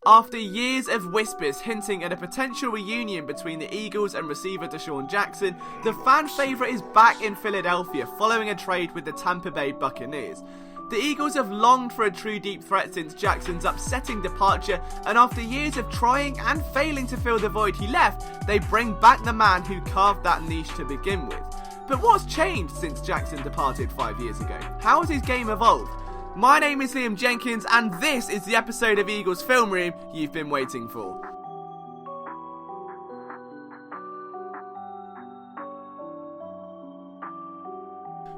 After years of whispers hinting at a potential reunion between the Eagles and receiver DeSean Jackson, the fan favourite is back in Philadelphia following a trade with the Tampa Bay Buccaneers. The Eagles have longed for a true deep threat since Jackson's upsetting departure, and after years of trying and failing to fill the void he left, they bring back the man who carved that niche to begin with. But what's changed since Jackson departed 5 years ago? How has his game evolved? My name is Liam Jenkins, and this is the episode of Eagles Film Room you've been waiting for.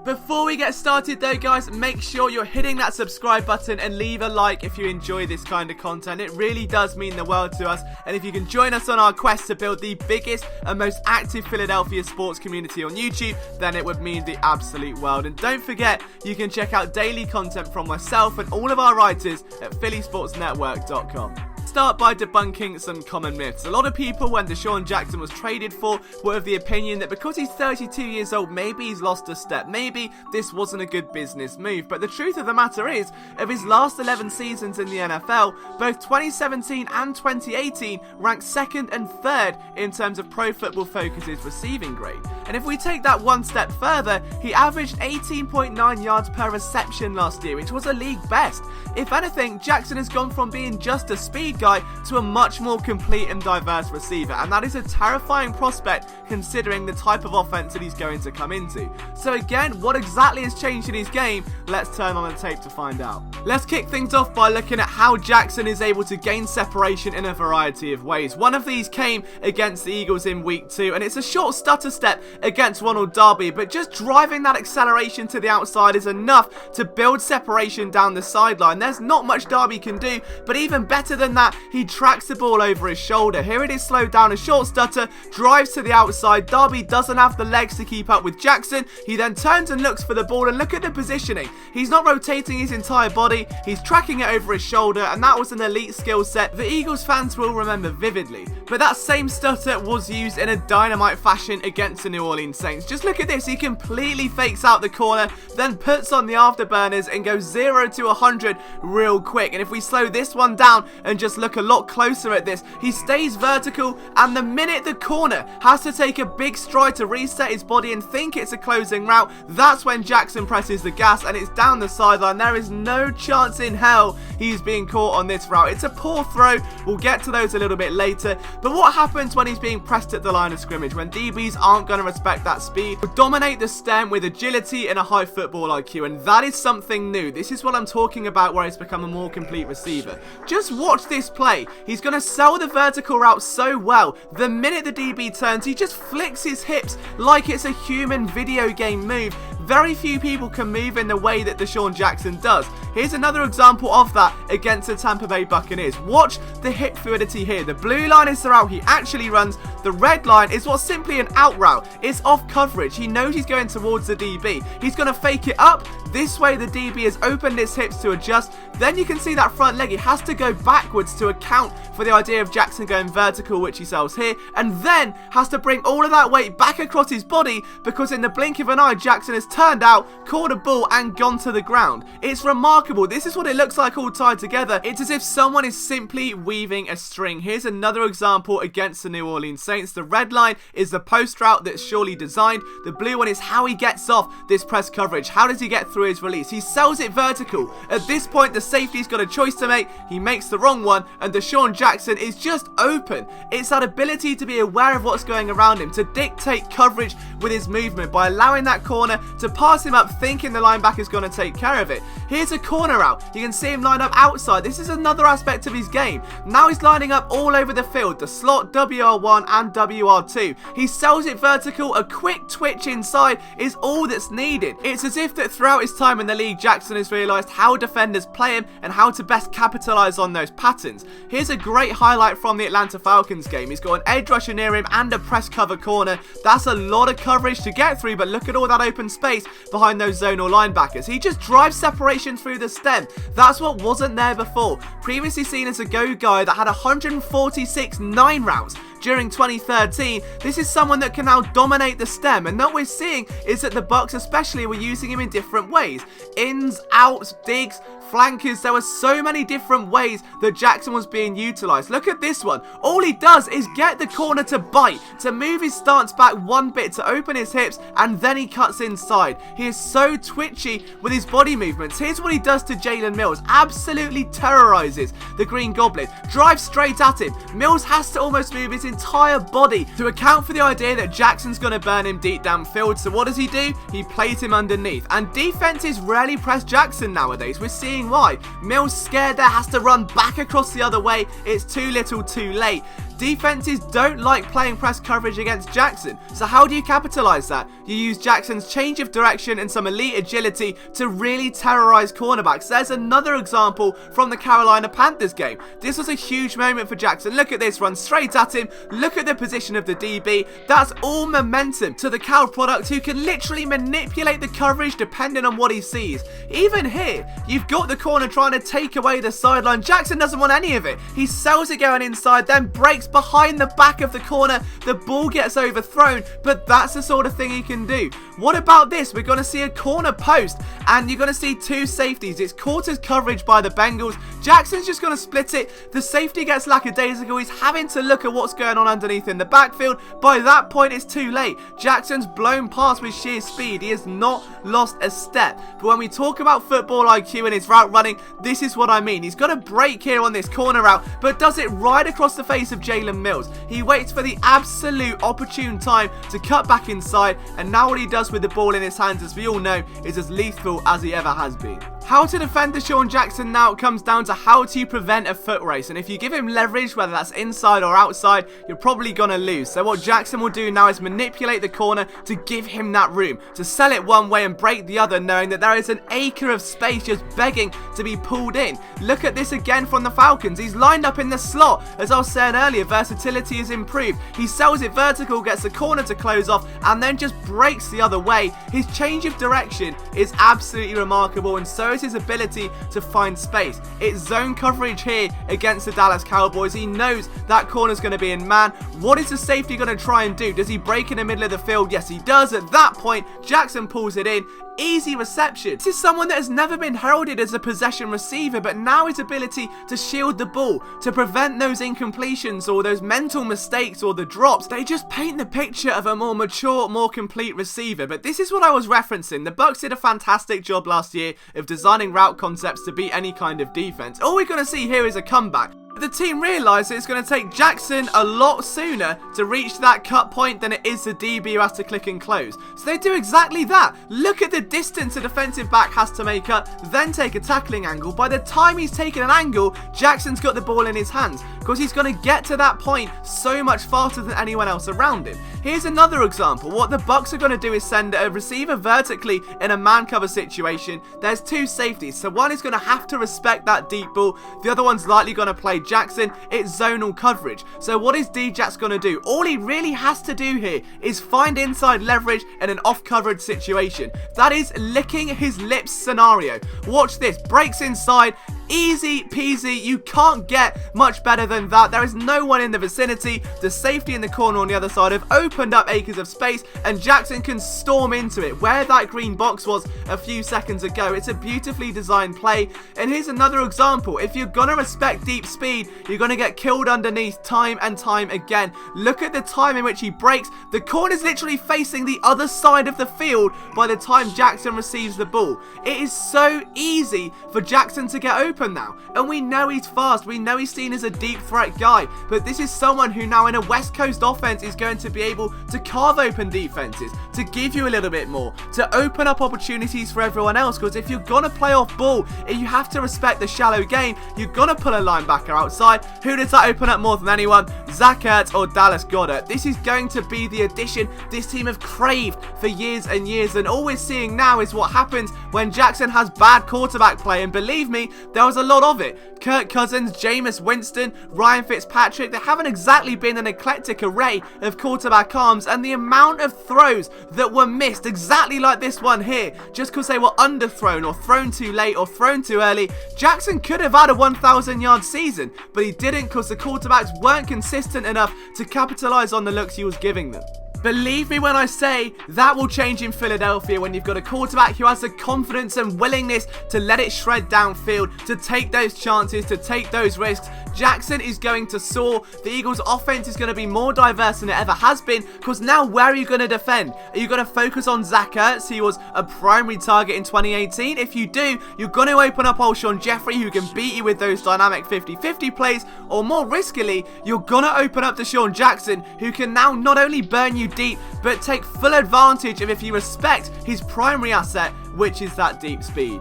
Before we get started though guys, make sure you're hitting that subscribe button and leave a like if you enjoy this kind of content. It really does mean the world to us, and if you can join us on our quest to build the biggest and most active Philadelphia sports community on YouTube, then it would mean the absolute world. And don't forget, you can check out daily content from myself and all of our writers at phillysportsnetwork.com. Start by debunking some common myths. A lot of people, when DeSean Jackson was traded for, were of the opinion that because he's 32 years old, maybe he's lost a step, maybe this wasn't a good business move. But the truth of the matter is, of his last 11 seasons in the NFL, both 2017 and 2018 ranked second and third in terms of Pro Football Focus's receiving grade. And if we take that one step further, he averaged 18.9 yards per reception last year, which was a league best. If anything, Jackson has gone from being just a speed guy to a much more complete and diverse receiver, and that is a terrifying prospect considering the type of offense that he's going to come into. So again, what exactly has changed in his game? Let's turn on the tape to find out. Let's kick things off by looking at how Jackson is able to gain separation in a variety of ways. One of these came against the Eagles in week 2, and it's a short stutter step against Ronald Darby, but just driving that acceleration to the outside is enough to build separation down the sideline. There's not much Darby can do, but even better than that, he tracks the ball over his shoulder. Here it is slowed down, a short stutter, drives to the outside. Darby doesn't have the legs to keep up with Jackson. He then turns and looks for the ball, and look at the positioning. He's not rotating his entire body, he's tracking it over his shoulder, and that was an elite skill set the Eagles fans will remember vividly. But that same stutter was used in a dynamite fashion against the New Orleans Saints. Just look at this, he completely fakes out the corner, then puts on the afterburners and goes 0 to 100 real quick. And if we slow this one down and just look a lot closer at this, he stays vertical, and the minute the corner has to take a big stride to reset his body and think it's a closing route, that's when Jackson presses the gas and it's down the sideline. There is no chance in hell he's being caught on this route. It's a poor throw, we'll get to those a little bit later. But what happens when he's being pressed at the line of scrimmage, when DBs aren't going to respect that speed? He'll dominate the stem with agility and a high football IQ, and that is something new. This is what I'm talking about, where he's become a more complete receiver. Just watch this play. He's going to sell the vertical route so well. The minute the DB turns, he just flicks his hips like it's a human video game move. Very few people can move in the way that DeSean Jackson does. Here's another example of that against the Tampa Bay Buccaneers. Watch the hip fluidity here. The blue line is the route he actually runs. The red line is what's simply an out route. It's off coverage. He knows he's going towards the DB. He's going to fake it up. This way the DB has opened his hips to adjust. Then you can see that front leg. He has to go backwards to account for the idea of Jackson going vertical, which he sells here, and then has to bring all of that weight back across his body, because in the blink of an eye, Jackson has turned out, caught a ball, and gone to the ground. It's remarkable. This is what it looks like all tied together. It's as if someone is simply weaving a string. Here's another example against the New Orleans Saints. The red line is the post route that's surely designed. The blue one is how he gets off this press coverage. How does he get through his release? He sells it vertical. At this point, the safety's got a choice to make. He makes the wrong one, and DeSean Jackson is just open. It's that ability to be aware of what's going around him, to dictate coverage with his movement by allowing that corner to pass him up, thinking the linebacker's going to take care of it. Here's a corner out. You can see him line up outside. This is another aspect of his game. Now he's lining up all over the field, the slot, WR1 and WR2. He sells it vertical. A quick twitch inside is all that's needed. It's as if that throughout his time in the league, Jackson has realised how defenders play him and how to best capitalise on those patterns. Here's a great highlight from the Atlanta Falcons game. He's got an edge rusher near him and a press cover corner. That's a lot of coverage to get through, but look at all that open space behind those zonal linebackers. He just drives separation through the stem. That's what wasn't there before. Previously seen as a go guy that had 146 9 routes during 2013, this is someone that can now dominate the stem, and what we're seeing is that the Bucs especially were using him in different ways. Ins, outs, digs, flankers. There were so many different ways that Jackson was being utilized. Look at this one. All he does is get the corner to bite, to move his stance back one bit, to open his hips, and then he cuts inside. He is so twitchy with his body movements. Here's what he does to Jalen Mills. Absolutely terrorizes the Green Goblin. Drives straight at him. Mills has to almost move his entire body to account for the idea that Jackson's going to burn him deep downfield. So what does he do? He plays him underneath. And defenses rarely press Jackson nowadays. We're seeing why. Mills scared there, has to run back across the other way. It's too little too late. Defenses don't like playing press coverage against Jackson. So how do you capitalize that? You use Jackson's change of direction and some elite agility to really terrorize cornerbacks. There's another example from the Carolina Panthers game. This was a huge moment for Jackson. Look at this, run straight at him. Look at the position of the DB. That's all momentum to the Cal product, who can literally manipulate the coverage depending on what he sees. Even here, you've got the corner trying to take away the sideline. Jackson doesn't want any of it. He sells it going inside, then breaks behind the back of the corner. The ball gets overthrown, but that's the sort of thing he can do. What about this? We're going to see a corner post, and you're going to see two safeties. It's quarters coverage by the Bengals. Jackson's just going to split it. The safety gets lackadaisical. He's having to look at what's going on underneath in the backfield. By that point, it's too late. Jackson's blown past with sheer speed. He has not lost a step. But when we talk about football IQ and his route running, this is what I mean. He's got a break here on this corner route, but does it right across the face of Jalen Mills. He waits for the absolute opportune time to cut back inside, and now what he does with the ball in his hands, as we all know, is as lethal as he ever has been. How to defend DeSean Jackson now comes down to how to prevent a foot race, and if you give him leverage, whether that's inside or outside, you're probably going to lose. So what Jackson will do now is manipulate the corner to give him that room, to sell it one way and break the other, knowing that there is an acre of space just begging to be pulled in. Look at this again from the Falcons. He's lined up in the slot. As I was saying earlier, versatility is improved. He sells it vertical, gets the corner to close off, and then just breaks the other way. His change of direction is absolutely remarkable, and so is his ability to find space. It's zone coverage here against the Dallas Cowboys. He knows that corner's going to be in man. What is the safety going to try and do? Does he break in the middle of the field? Yes, he does. At that point, Jackson pulls it in. Easy reception. This is someone that has never been heralded as a possession receiver, but now his ability to shield the ball, to prevent those incompletions or those mental mistakes or the drops, they just paint the picture of a more mature, more complete receiver. But this is what I was referencing. The Bucs did a fantastic job last year of designing route concepts to beat any kind of defense. All we're going to see here is a comeback. The team realised it's going to take Jackson a lot sooner to reach that cut point than it is the DB who has to click and close. So they do exactly that. Look at the distance a defensive back has to make up, then take a tackling angle. By the time he's taken an angle, Jackson's got the ball in his hands, because he's going to get to that point so much faster than anyone else around him. Here's another example. What the Bucs are going to do is send a receiver vertically in a man cover situation. There's two safeties, so one is going to have to respect that deep ball. The other one's likely going to play Jackson. It's zonal coverage. So what is D-Jax going to do? All he really has to do here is find inside leverage in an off coverage situation. That is licking his lips scenario. Watch this. Breaks inside. Easy peasy. You can't get much better than that. There is no one in the vicinity. The safety in the corner on the other side have opened up acres of space, and Jackson can storm into it where that green box was a few seconds ago. It's a beautifully designed play. And here's another example. If you're gonna respect deep speed, you're gonna get killed underneath time and time again. Look at the time in which he breaks. The corner's literally facing the other side of the field by the time Jackson receives the ball. It is so easy for Jackson to get open now, and we know he's fast, we know he's seen as a deep threat guy, but this is someone who now in a West Coast offense is going to be able to carve open defenses, to give you a little bit more, to open up opportunities for everyone else. Because if you're gonna play off ball, you have to respect the shallow game. You're gonna pull a linebacker outside. Who does that open up more than anyone? Zach Ertz or Dallas Goedert. This is going to be the addition this team have craved for years and years, and all we're seeing now is what happens when Jackson has bad quarterback play, and believe me, there was a lot of it. Kirk Cousins, Jameis Winston, Ryan Fitzpatrick, they haven't exactly been an eclectic array of quarterback arms, and the amount of throws that were missed, exactly like this one here, just because they were underthrown or thrown too late or thrown too early. Jackson could have had a 1,000-yard season, but he didn't because the quarterbacks weren't consistent enough to capitalize on the looks he was giving them. Believe me when I say that will change in Philadelphia when you've got a quarterback who has the confidence and willingness to let it shred downfield, to take those chances, to take those risks. Jackson is going to soar. The Eagles' offense is going to be more diverse than it ever has been, because now where are you going to defend? Are you going to focus on Zach Ertz? He was a primary target in 2018. If you do, you're going to open up Alshon Jeffrey, who can beat you with those dynamic 50-50 plays, or more riskily, you're going to open up DeSean Jackson, who can now not only burn you deep, but take full advantage of if you respect his primary asset, which is that deep speed.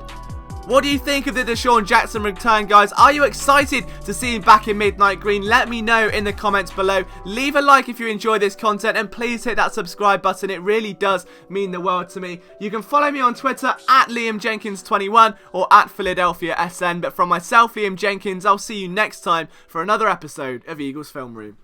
What do you think of the DeSean Jackson return, guys? Are you excited to see him back in Midnight Green? Let me know in the comments below. Leave a like if you enjoy this content, and please hit that subscribe button. It really does mean the world to me. You can follow me on Twitter at LiamJenkins21 or at PhiladelphiaSN. But from myself, Liam Jenkins, I'll see you next time for another episode of Eagles Film Room.